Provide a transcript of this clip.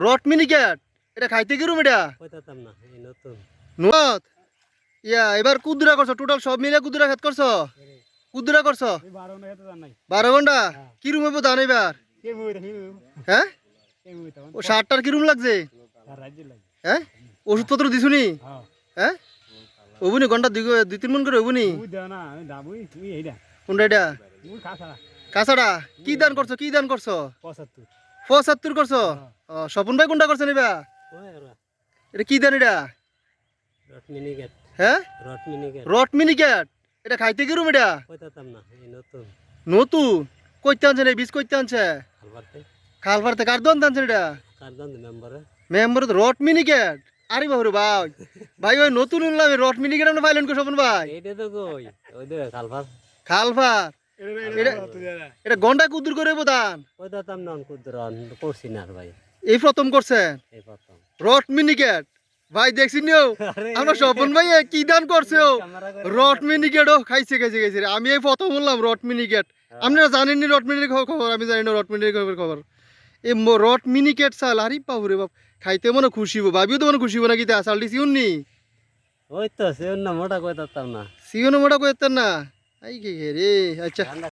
রট মিনিকেট এটা খাইতে কিরম এটা কইতাম না এই নতুন নত ইয়া এবার কুদুরা করছো টোটাল সব মিলে কুদুরা খেত করছো কুদুরা করছো 12 ঘন্টা জান নাই 12 ঘন্টা কিরম হইব ধান এবার কে মুই রে হ্যাঁ কে মুই তো ও সারটার কিরম লাগছে রাজ্য লাগে হ্যাঁ ওষুধপত্র দিছুনি হ্যাঁ হ্যাঁ ওবুনি ঘন্টা দুই তিন মন করে ওবুনি মুই দাও না আমি দাবুই তুই এইডা কোনটা এটা মুই খাসা কাঁচাটা কি দান করছো 75 75 করছো স্বপন ভাই কোনটা করছেন এবার ওই ওরা এটা কি দান এটা রট মিনিকেট হ্যাঁ রট মিনিকেট রট মিনিকেট এটা খাইতে কিরম এটা কইতাম না এই নতুন নতুন কইতে আনছেন এই বীজ কইতে আনছে খালবারতে খালপাড়তে কার দন আনছেন এটা কারদান মেম্বার মেম্বার রট মিনিকেট আরে বাবরে ভাই ভাই ওই নতুন উনলাম রট মিনিকেট আমরা পাইলেন কো স্বপন ভাই এইটা তো কই ওই দে খালবার খালপাড় এটা গন্ডা কুদুর করে বোধান কইতাম না কুদরন করছি না ভাই এই প্রথম করছেন এই প্রথম রট মিনিকেট ভাই দেখছি নিও আমরা স্বপন ভাই কি দান করছে ও রট মিনিকেট ও খাইছে রে। আমি এই প্রথম বললাম রট মিনিকেট আপনারা জানেননি রট মিনিকেট খবর আমি জানি না রট মিনিকেট খবর এই রট মিনিকেট চাল আরে বাবুরে বাপ খাইতে মনে খুশি হবো ভাবিও তো মনে খুশি হবো নাকি তা চাল দিছি উননি ওই তো সে না মোটা কইতাম না সিওনো মোটা কইতেন না আই কে রে আচ্ছা